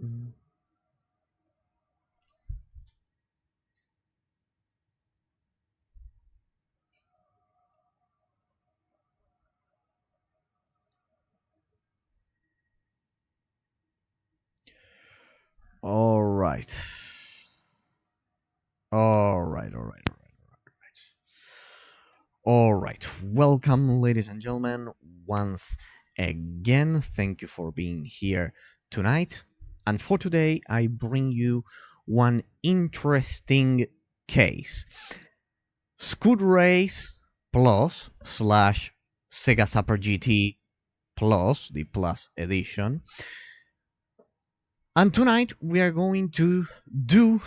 Mm. All right. All right, all right, all right. All right. Welcome, ladies and gentlemen, once again. Thank you for being here tonight. And for today, I bring you one interesting case. Scud Race Plus slash Sega Super GT Plus, the Plus edition. And tonight we are going to do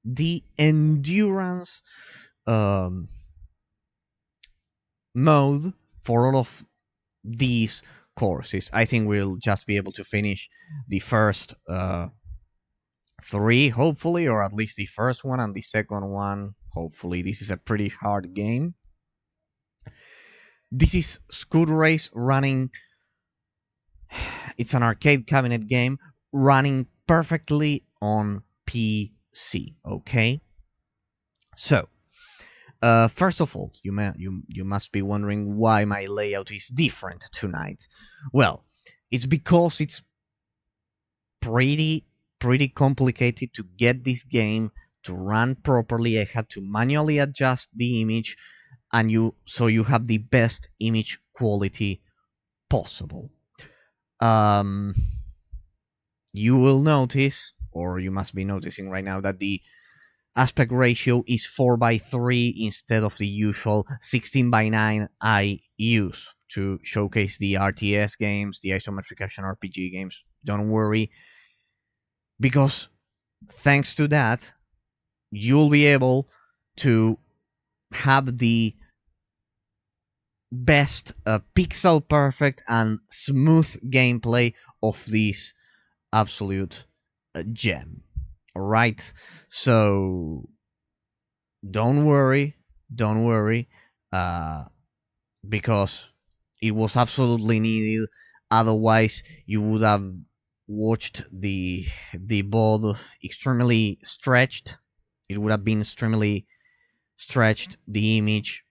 the endurance um, mode for all of these courses. I think we'll just be able to finish the first three, hopefully, or at least the first one and the second one. Hopefully, this is a pretty hard game. This is Scud Race running. It's an arcade cabinet game running perfectly on PC. Okay, so first of all, you must be wondering why my layout is different tonight. Well, it's because it's pretty complicated to get this game to run properly. I had to manually adjust the image, and you have the best image quality possible. Um, you will notice, or you must be noticing right now, that the aspect ratio is 4:3 instead of the usual 16:9 I use to showcase the RTS games, the isometric action RPG games. Don't worry, because thanks to that, you'll be able to have the best pixel perfect and smooth gameplay of this absolute gem. Alright, so don't worry, don't worry, uh, because it was absolutely needed. Otherwise, you would have watched the board extremely stretched. It would have been extremely stretched the image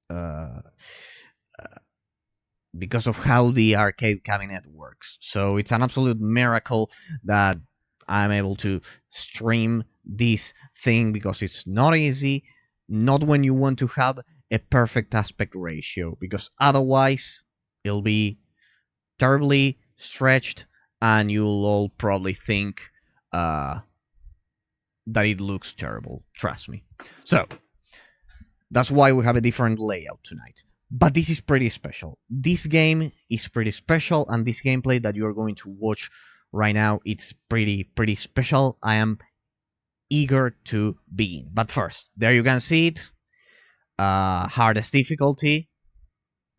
uh, because of how the arcade cabinet works. So it's an absolute miracle that I'm able to stream this thing, because it's not easy, not when you want to have a perfect aspect ratio, because otherwise it'll be terribly stretched and you'll all probably think uh, that it looks terrible. Trust me. So that's why we have a different layout tonight. But this is pretty special. This game is pretty special, and this gameplay that you are going to watch right now, it's pretty special. I am eager to begin. But first, there you can see it. Hardest difficulty.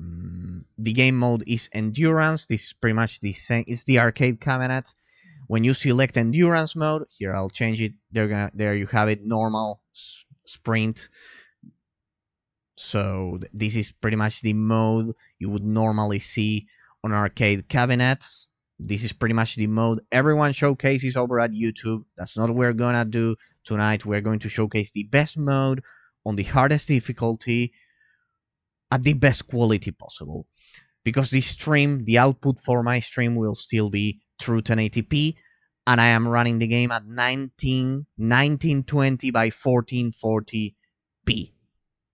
The game mode is endurance. This is pretty much the same. It's the arcade cabinet. When you select endurance mode, here I'll change it. There you have it. Normal, sprint. So this is pretty much the mode you would normally see on arcade cabinets. This is pretty much the mode everyone showcases over at YouTube. That's not what we're gonna do tonight. We're going to showcase the best mode on the hardest difficulty at the best quality possible. Because the output for my stream will still be true 1080p, and I am running the game at 1920 by 1440p.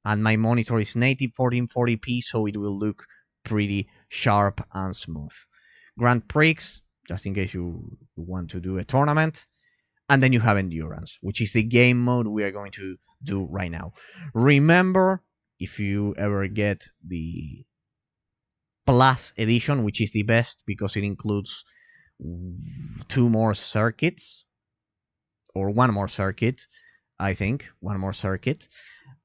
And my monitor is native 1440p, so it will look pretty sharp and smooth. Grand Prix, just in case you want to do a tournament. And then you have Endurance, which is the game mode we are going to do right now. Remember, if you ever get the Plus edition, which is the best because it includes two more circuits, or one more circuit, I think, one more circuit.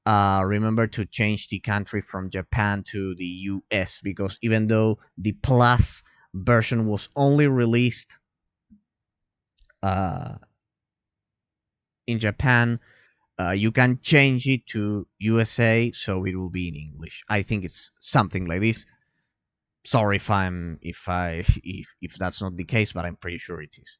Remember to change the country from Japan to the US, because even though the Plus version was only released in Japan, you can change it to USA, so it will be in English. I think it's something like this. Sorry if that's not the case, but I'm pretty sure it is.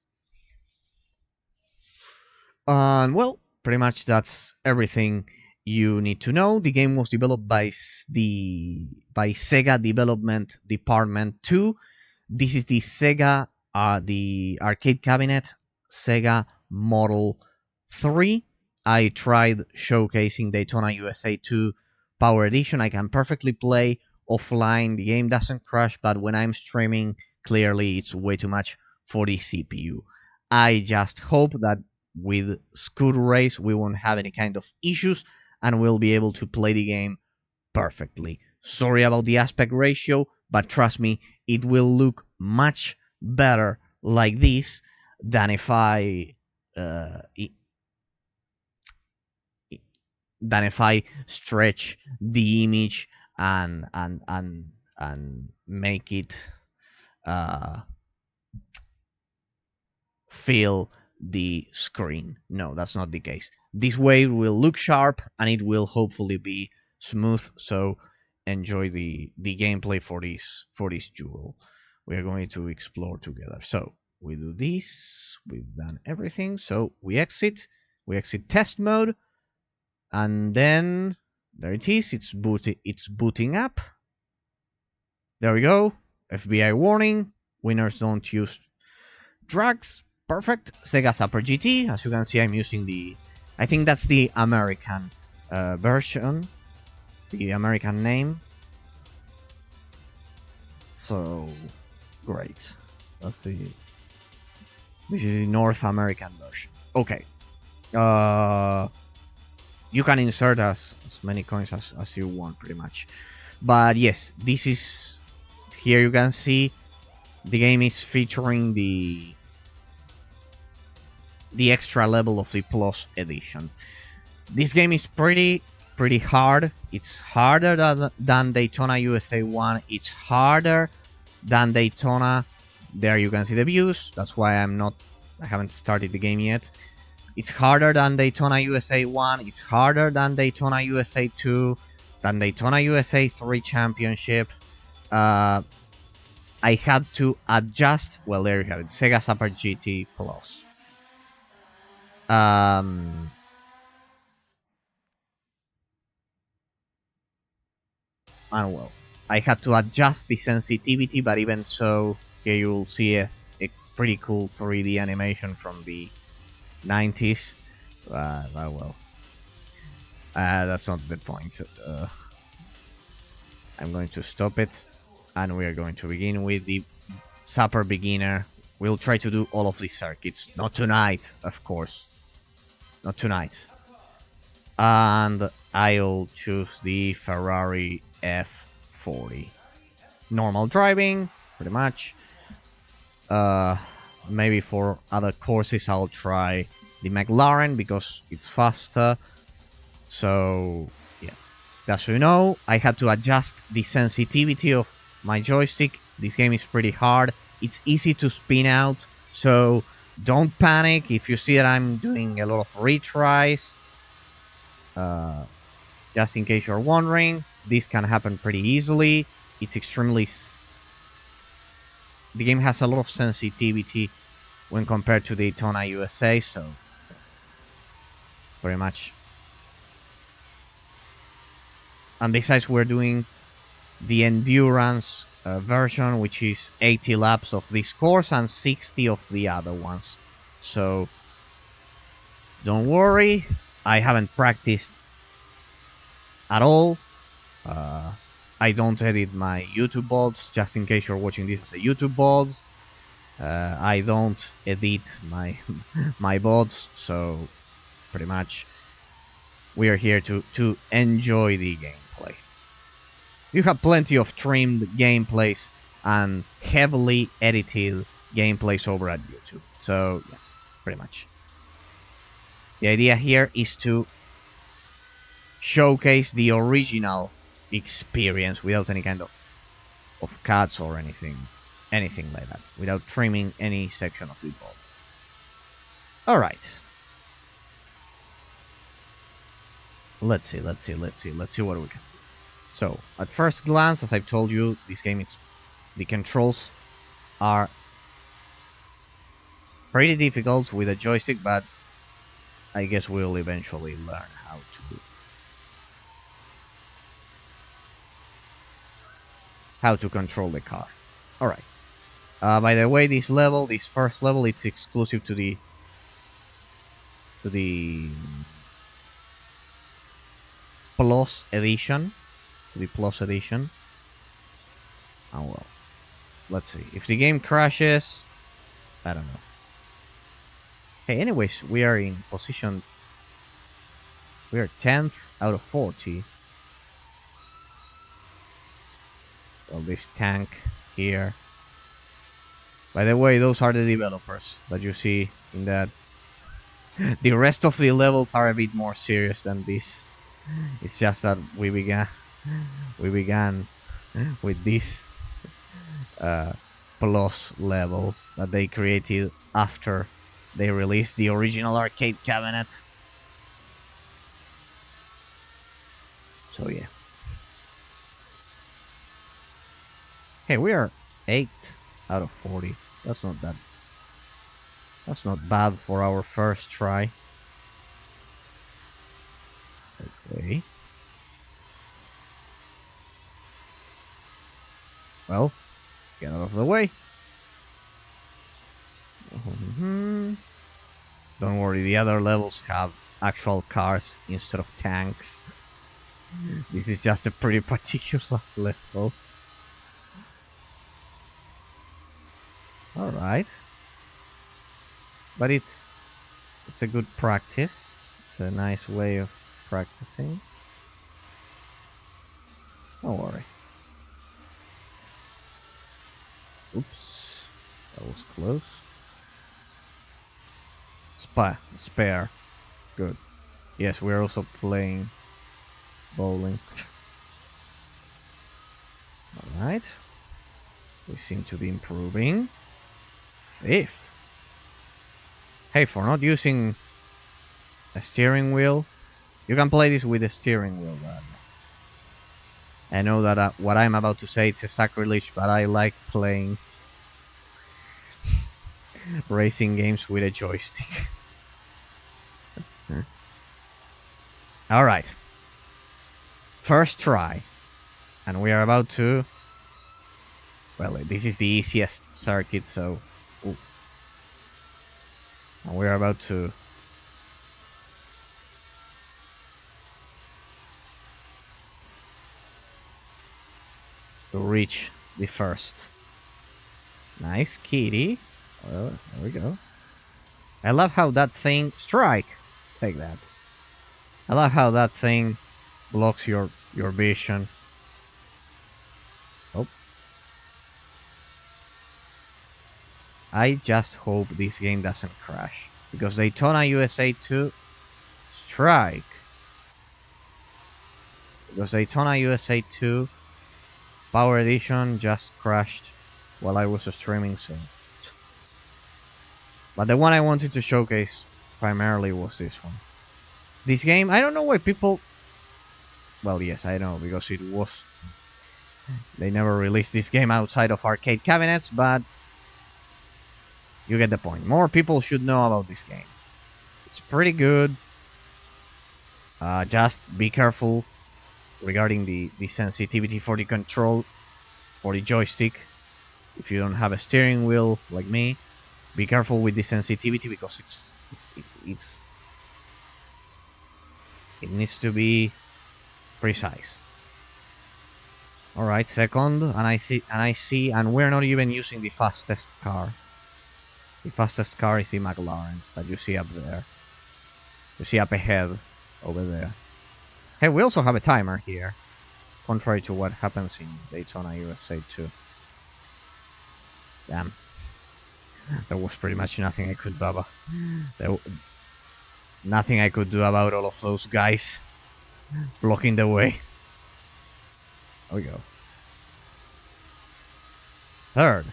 And well, pretty much that's everything you need to know. The game was developed by Sega Development Department 2. This is the Sega, the arcade cabinet, Sega Model 3. I tried showcasing Daytona USA 2 Power Edition. I can perfectly play offline. The game doesn't crash, but when I'm streaming, clearly it's way too much for the CPU. I just hope that with Scud Race we won't have any kind of issues and we'll be able to play the game perfectly. Sorry about the aspect ratio, but trust me, it will look much better like this than if I stretch the image and make it uh, fill the screen. No, that's not the case. This way it will look sharp and it will hopefully be smooth. So enjoy the gameplay for this jewel. We are going to explore together. So we do this. We've done everything. So we exit. We exit test mode, and then there it is. It's booting up. There we go. FBI warning. Winners don't use drugs. Perfect. Sega Super GT. As you can see, I'm using I think that's the American version. The American name. So, great. Let's see. This is the North American version. Okay. You can insert as many coins as you want, pretty much. But yes, this is... Here you can see the game is featuring the extra level of the Plus edition. This game is pretty hard. It's harder than Daytona USA 1. It's harder than Daytona. There you can see the views. That's why I haven't started the game yet. It's harder than Daytona USA 1. It's harder than Daytona USA 2, than Daytona USA 3 Championship. I had to adjust. Well, there you have it. Sega Super GT Plus. And well, I had to adjust the sensitivity, but even so, here you'll see a pretty cool 3D animation from the 90s. Well, that's not the point. I'm going to stop it, and we are going to begin with the Super Beginner. We'll try to do all of these circuits. Not tonight, of course. Not tonight. And I'll choose the Ferrari F40. Normal driving, pretty much. Maybe for other courses I'll try the McLaren because it's faster. So yeah, just so you know, I had to adjust the sensitivity of my joystick. This game is pretty hard. It's easy to spin out, so don't panic if you see that I'm doing a lot of retries. Just in case you're wondering, this can happen pretty easily. It's extremely... The game has a lot of sensitivity when compared to Daytona USA, so pretty much. And besides, we're doing the endurance version, which is 80 laps of this course and 60 of the other ones. So don't worry, I haven't practiced at all. I don't edit my YouTube VODs, just in case you're watching this as a YouTube VOD. I don't edit my my VODs, so pretty much we are here to enjoy the gameplay. You have plenty of trimmed gameplays and heavily edited gameplays over at YouTube. So yeah, pretty much. The idea here is to showcase the original experience without any kind of cuts or anything like that, without trimming any section of the ball. Alright. Let's see what we can do. So, at first glance, as I've told you, this game is The controls are pretty difficult with a joystick, but I guess we'll eventually learn how to control the car. Alright. By the way, this first level, it's exclusive to the Plus edition. Oh well. Let's see. If the game crashes, I don't know. Hey, anyways, we are in position. We are 10th out of 40. Well, this tank here. By the way, those are the developers that you see in that. The rest of the levels are a bit more serious than this. It's just that we began with this plus level that they created after they released the original arcade cabinet. So yeah. Hey, we are 8 out of 40. That's not bad. That's not bad for our first try. Okay. Well, get out of the way. Don't worry, the other levels have actual cars instead of tanks. This is just a pretty particular level. Alright. But it's a good practice. It's a nice way of practicing. Don't worry. Oops. That was close. Spare. Good. Yes, we're also playing bowling. Alright. We seem to be improving. 5th. Hey, for not using a steering wheel, you can play this with a steering wheel. I know that what I'm about to say it's a sacrilege, but I like playing racing games with a joystick. Alright. First try. And we are about to... Well, this is the easiest circuit, so... Ooh. And we are about to... reach the first. Nice, kitty. Well, there we go. I love how that thing... Strike! Take that. I love how that thing blocks your vision. Oh. I just hope this game doesn't crash. Because Daytona USA 2... Strike! Because Daytona USA 2... Power Edition just crashed while I was streaming, so... But the one I wanted to showcase primarily was this one. This game, I don't know why people... Well, yes, I know, because it was... They never released this game outside of arcade cabinets, but... You get the point. More people should know about this game. It's pretty good. Just be careful regarding the sensitivity for the control, for the joystick. If you don't have a steering wheel like me, be careful with the sensitivity because it needs to be precise. All right, second, and we're not even using the fastest car. The fastest car is the McLaren that you see up there. You see up ahead, over there. Hey, we also have a timer here, contrary to what happens in Daytona USA 2. Damn. There was pretty much nothing I could do nothing I could do about all of those guys blocking the way. There we go. Third.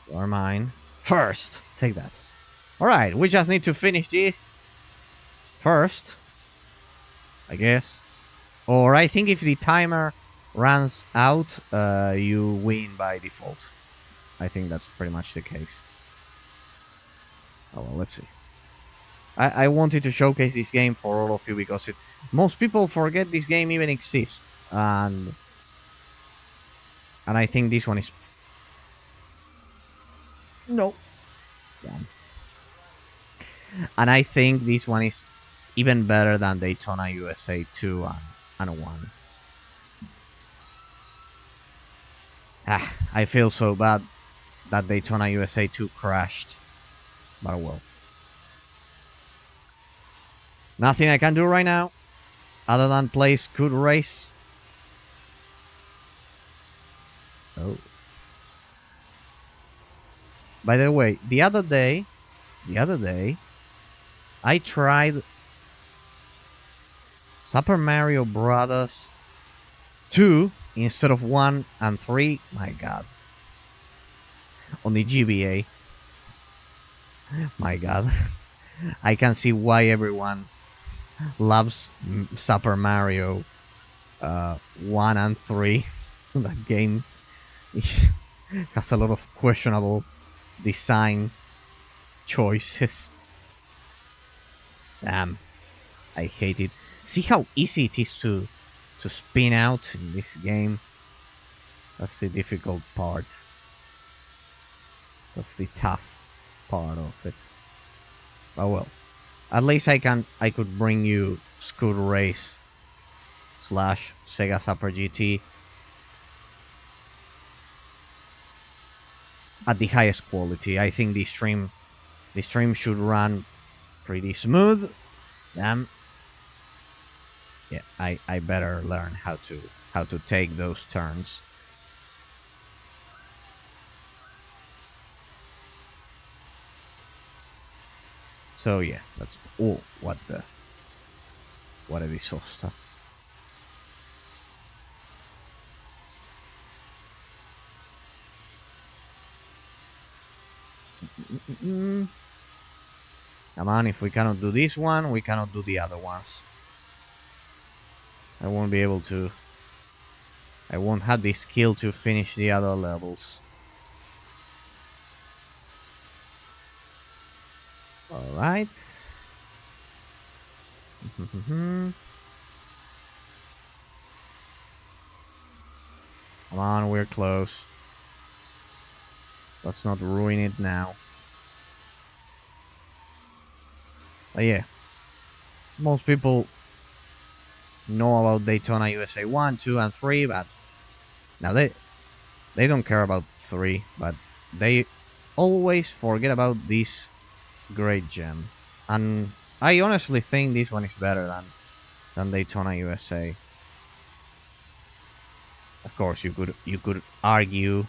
You are mine. First. Take that. Alright, we just need to finish this first, I guess. Or I think if the timer runs out, you win by default. I think that's pretty much the case. Oh well, let's see. I wanted to showcase this game for all of you because most people forget this game even exists, and I think this one is no. Damn. And I think this one is even better than Daytona USA 2 and 1. I feel so bad that Daytona USA 2 crashed. But well. Nothing I can do right now other than play Scud race. Oh. By the way, the other day, I tried Super Mario Brothers 2 instead of 1 and 3. My god. On the GBA. My god. I can see why everyone loves Super Mario 1 and 3. That game has a lot of questionable design choices. Damn, I hate it. See how easy it is to spin out in this game. That's the difficult part. That's the tough part of it. Oh well. At least I could bring you Scud Race / Sega Super GT at the highest quality. I think the stream should run pretty smooth. Damn. Yeah, I better learn how to take those turns. So yeah, that's what a disaster. Come on, if we cannot do this one, we cannot do the other ones. I won't be able to. I won't have the skill to finish the other levels. Alright. Come on, we're close. Let's not ruin it now. But yeah. Most people know about Daytona USA 1, 2, and 3, but now they don't care about 3, but they always forget about this great gem. And I honestly think this one is better than Daytona USA. Of course, you could argue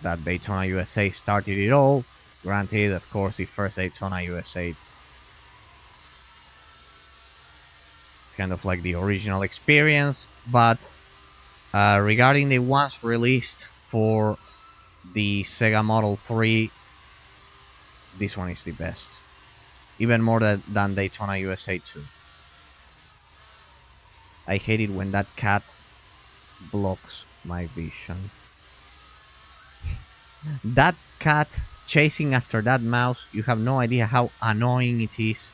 that Daytona USA started it all. Granted, of course, the first Daytona USA it's kind of like the original experience, but regarding the ones released for the Sega Model 3, this one is the best. Even more than Daytona USA 2. I hate it when that cat blocks my vision. That cat chasing after that mouse, you have no idea how annoying it is.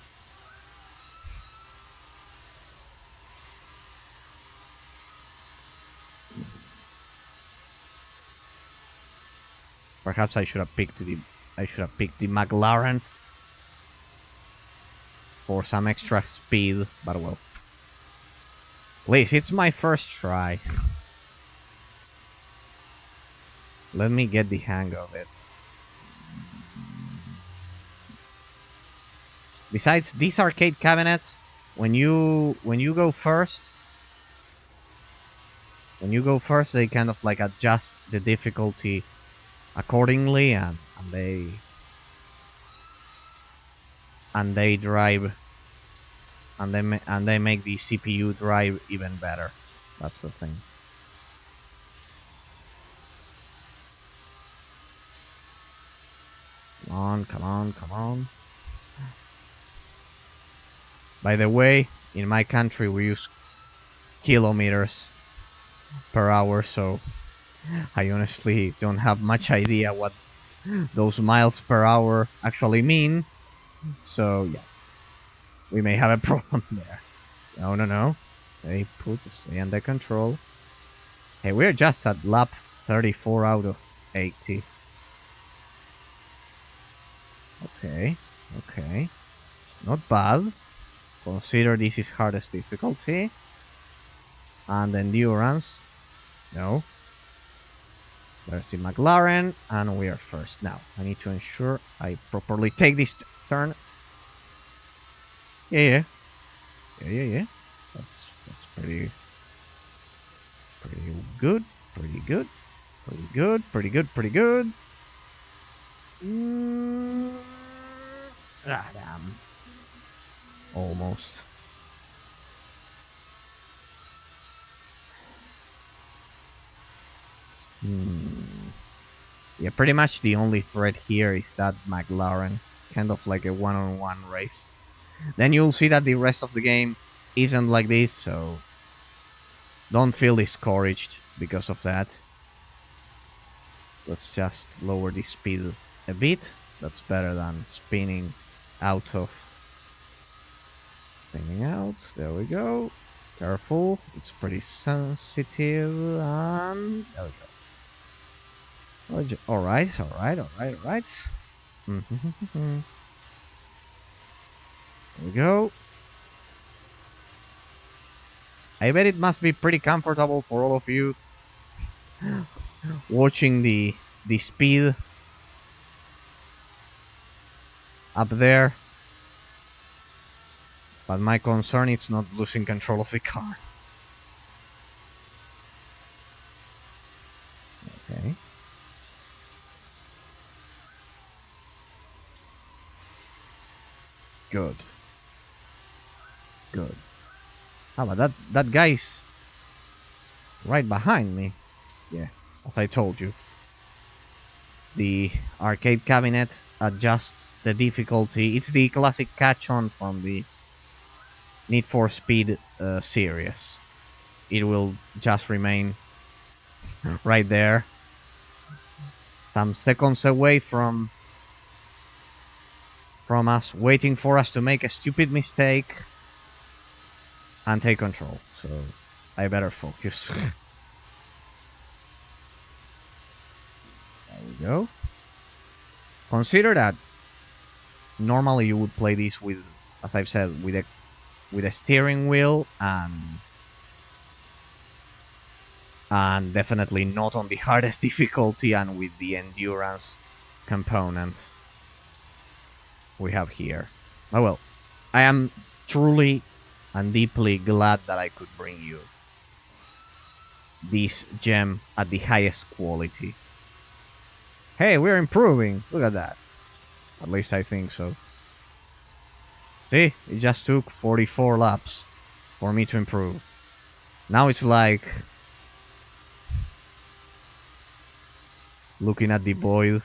Perhaps I should have picked the McLaren for some extra speed, but well. Please, it's my first try. Let me get the hang of it. Besides these arcade cabinets, when you go first, they kind of like adjust the difficulty accordingly, and they drive, and they make the CPU drive even better. That's the thing. Come on, come on, come on. By the way, in my country we use kilometers. per hour, so I honestly don't have much idea what those miles per hour actually mean. So yeah, we may have a problem there. No. Stay under control. Hey, we're just at lap 34 out of 80. Okay. Not bad. Consider this is hardest difficulty. And endurance. No. There's the McLaren, and we are first. Now, I need to ensure I properly take this turn. Yeah. That's pretty good. Pretty good. Damn. Almost. Yeah, pretty much the only threat here is that McLaren. It's kind of like a one-on-one race. Then you'll see that the rest of the game isn't like this, so don't feel discouraged because of that. Let's just lower the speed a bit. That's better than spinning out. There we go. Careful, it's pretty sensitive, and there we go. Alright. There we go. I bet it must be pretty comfortable for all of you watching the speed up there. But my concern is not losing control of the car. Okay. Good. Ah, but that guy's right behind me. Yeah, as I told you. The arcade cabinet adjusts the difficulty. It's the classic catch-on from the Need for Speed series. It will just remain right there. Some seconds away from us, waiting for us to make a stupid mistake and take control. So I better focus. There we go. Consider that normally you would play this with, as I've said, with a steering wheel and definitely not on the hardest difficulty and with the endurance component we have here. Oh well, I am truly and deeply glad that I could bring you this gem at the highest quality. Hey, we're improving. Look at that. At least I think so. See, it just took 44 laps for me to improve. Now it's like looking at the void.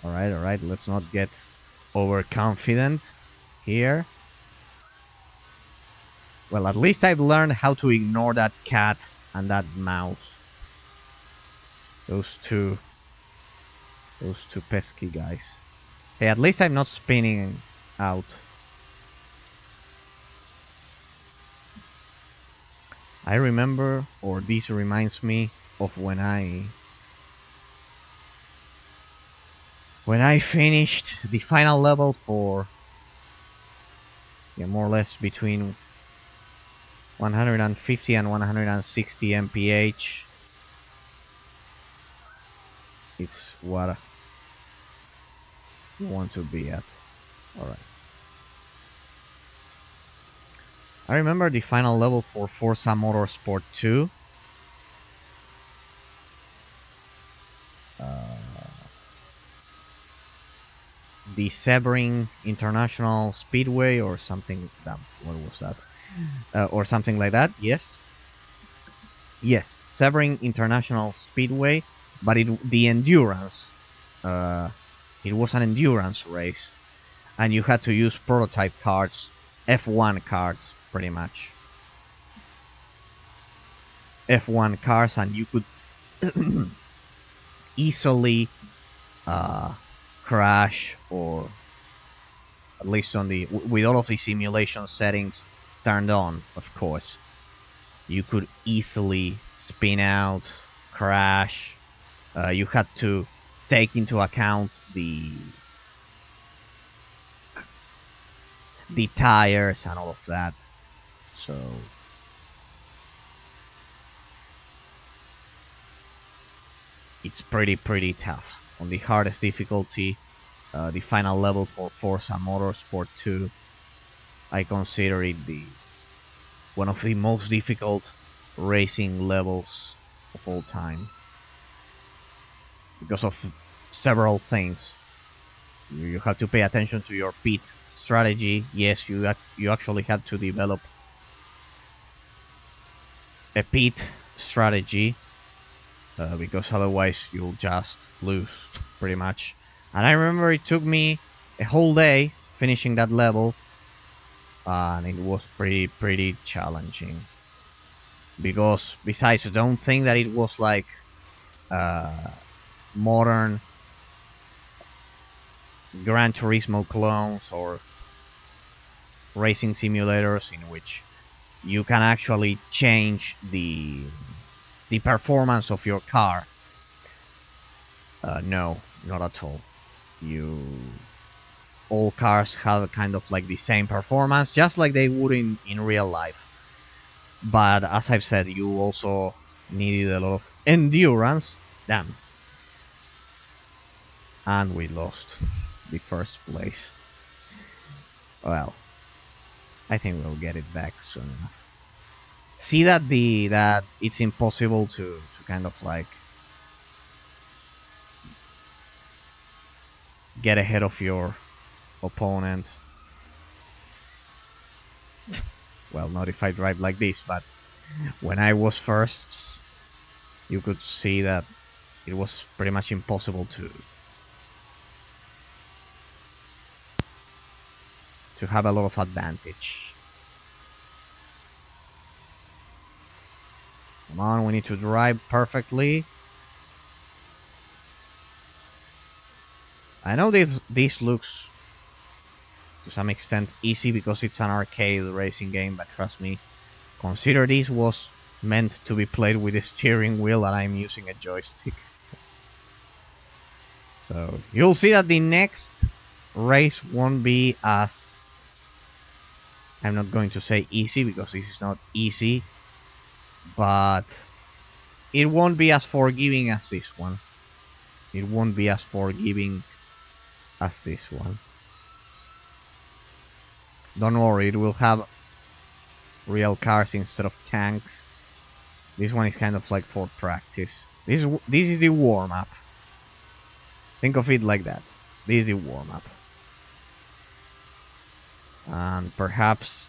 Alright, let's not get overconfident here. Well, at least I've learned how to ignore that cat and that mouse. Those two pesky guys. Hey, at least I'm not spinning out. I remember, or this reminds me of when I finished the final level for, yeah, more or less between 150 and 160 mph. It's what you want to be at. Alright. I remember the final level for Forza Motorsport 2. The Sebring International Speedway or something. What was that? Or something like that. Yes, Sebring International Speedway, but the endurance. It was an endurance race, and you had to use prototype cars F1 cards, pretty much. F1 cars, and you could easily crash, or at least on the with all of the simulation settings turned on, of course, you could easily spin out, crash. You had to take into account the tires and all of that. So it's pretty tough. On the hardest difficulty, the final level for Forza Motorsport 2, I consider it one of the most difficult racing levels of all time, because of several things. You have to pay attention to your pit strategy. Yes, you actually have to develop a pit strategy, because otherwise you'll just lose, pretty much. And I remember it took me a whole day finishing that level, and it was pretty challenging. Because besides, don't think that it was like modern Gran Turismo clones or racing simulators in which you can actually change the performance of your car. No, not at all. All cars have kind of like the same performance, just like they would in real life. But as I've said, you also needed a lot of endurance. Damn. And we lost the first place. Well, I think we'll get it back soon enough. See that it's impossible to kind of like get ahead of your opponent. Well, not if I drive like this, but when I was first, you could see that it was pretty much impossible to have a lot of advantage. Come on, we need to drive perfectly. I know this looks to some extent easy because it's an arcade racing game, but trust me, consider this was meant to be played with a steering wheel and I'm using a joystick. So you'll see that the next race won't be as, I'm not going to say easy because this is not easy, but it won't be as forgiving as this one. It won't be as forgiving as this one. Don't worry, it will have real cars instead of tanks. This one is kind of like for practice. This is the warm-up. Think of it like that. This is the warm-up. And perhaps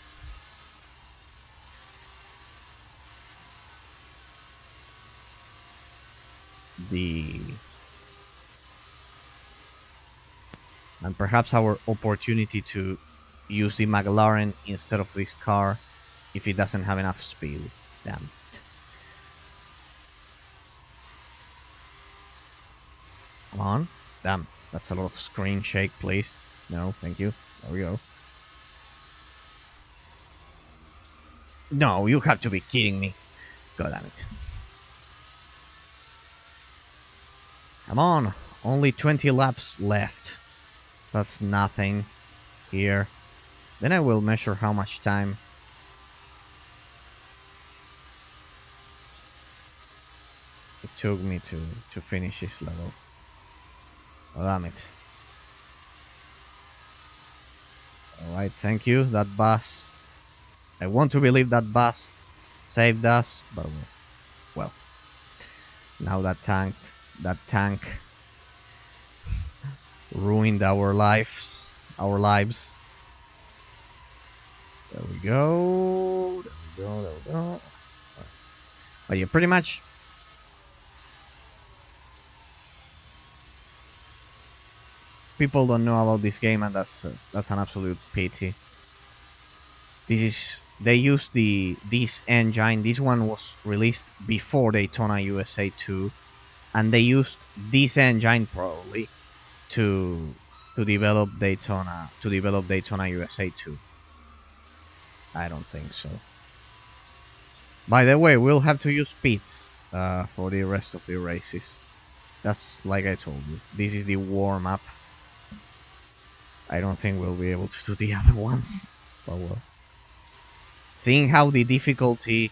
our opportunity to use the McLaren instead of this car if it doesn't have enough speed. Damn. Come on. Damn. That's a lot of screen shake, please. No, thank you. There we go. No, you have to be kidding me. God damn it. Come on. Only 20 laps left. That's nothing here. Then I will measure how much time it took me to finish this level. Oh, damn it. Alright, thank you. That bus. I want to believe that bus saved us, but well. Now that tank ruined our lives. There we go. There we go. But yeah, pretty much people don't know about this game, and that's an absolute pity. They used this engine. This one was released before Daytona USA 2, and they used this engine probably to develop Daytona USA 2. I don't think so. By the way, we'll have to use pits for the rest of the races. That's like I told you. This is the warm-up. I don't think we'll be able to do the other ones. But well. Seeing how the difficulty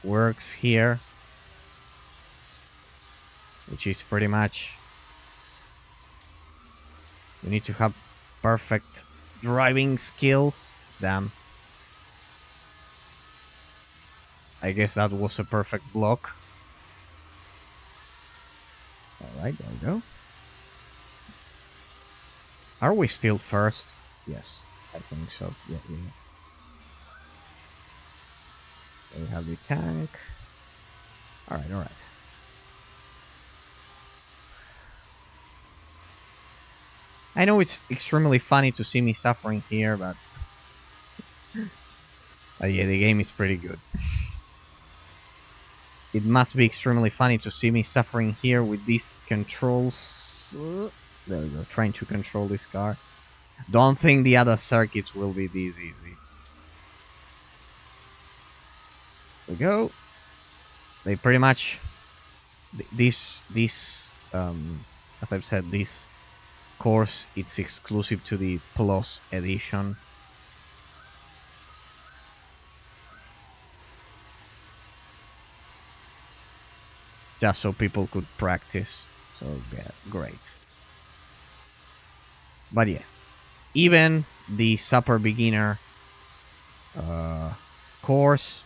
works here, which is pretty much you need to have perfect driving skills. Damn. I guess that was a perfect block. Alright, there we go. Are we still first? Yes, I think so. Yeah. We have the tank. Alright. I know it's extremely funny to see me suffering here, but yeah, the game is pretty good. It must be extremely funny to see me suffering here with these controls. There we go, trying to control this car. Don't think the other circuits will be this easy. There we go. They pretty much... as I've said, this course, it's exclusive to the Plus edition. Just so people could practice. So yeah, great. But yeah, even the super beginner course,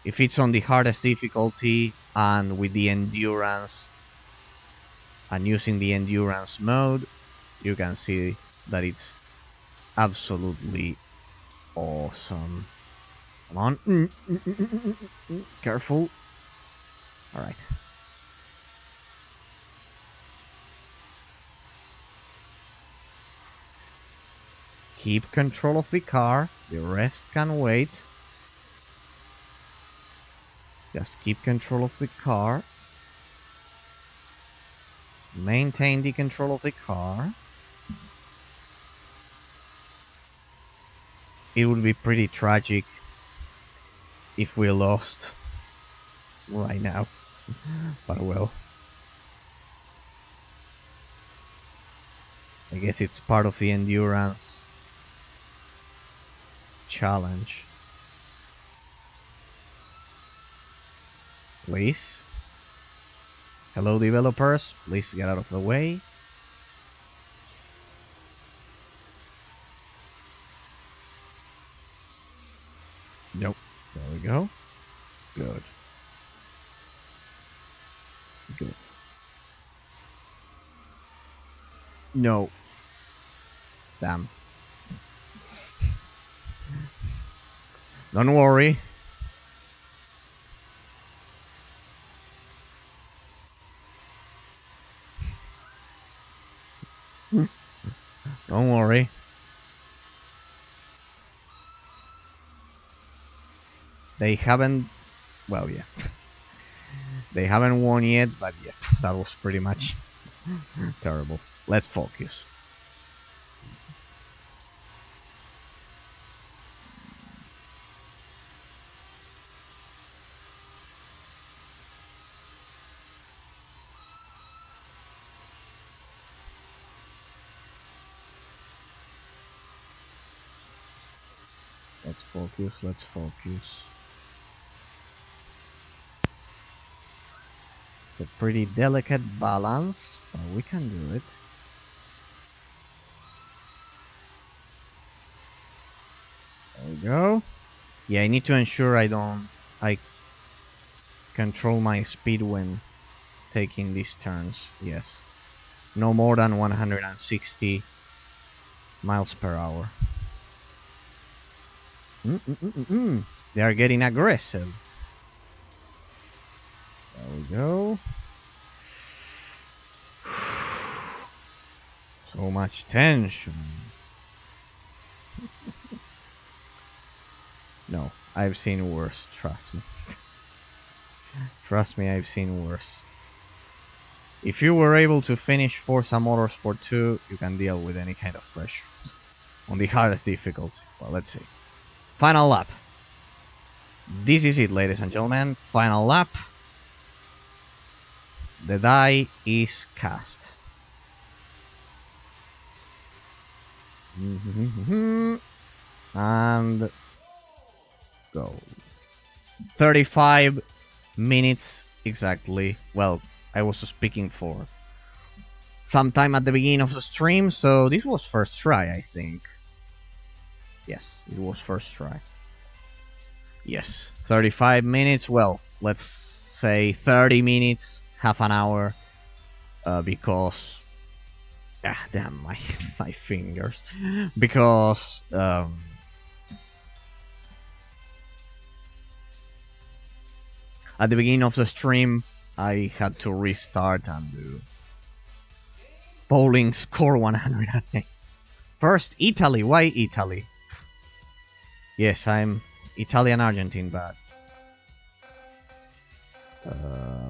if it's on the hardest difficulty and with the endurance and using the endurance mode, you can see that it's absolutely awesome. Come on. Careful. Alright. Keep control of the car. The rest can wait. Just keep control of the car. Maintain the control of the car. It would be pretty tragic if we lost right now. But well, I guess it's part of the endurance challenge. Please. Hello developers, please get out of the way. Nope. There we go. Good. Good. No. Damn. Don't worry. Don't worry. They haven't... Well, yeah. They haven't won yet, but yeah, that was pretty much terrible. Let's focus. Let's focus. It's a pretty delicate balance, but we can do it. There we go. Yeah, I need to ensure I control my speed when taking these turns. Yes. No more than 160 miles per hour. They are getting aggressive. There we go. So much tension. No, I've seen worse, trust me. Trust me, I've seen worse. If you were able to finish Forza Motorsport 2, you can deal with any kind of pressure. On the hardest difficulty. Well, let's see. Final lap. This is it, ladies and gentlemen. Final lap. The die is cast. And go. 35 minutes exactly. Well, I was speaking for some time at the beginning of the stream, so this was first try, I think. Yes, it was first try. Yes, 35 minutes. Well, let's say 30 minutes, half an hour, because damn my fingers, because at the beginning of the stream I had to restart and do bowling score 108. First, Italy. Why Italy? Yes, I'm Italian Argentine, but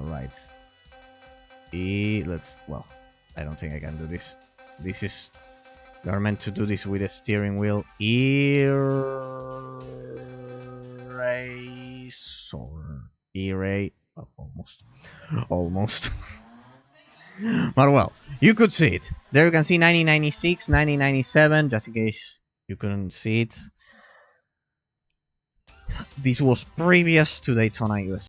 right. Well, I don't think I can do this. This is you're meant to do this with a steering wheel. Almost. But well, you could see it. There you can see 1996, 1997, just in case you couldn't see it. This was previous to Daytona USA.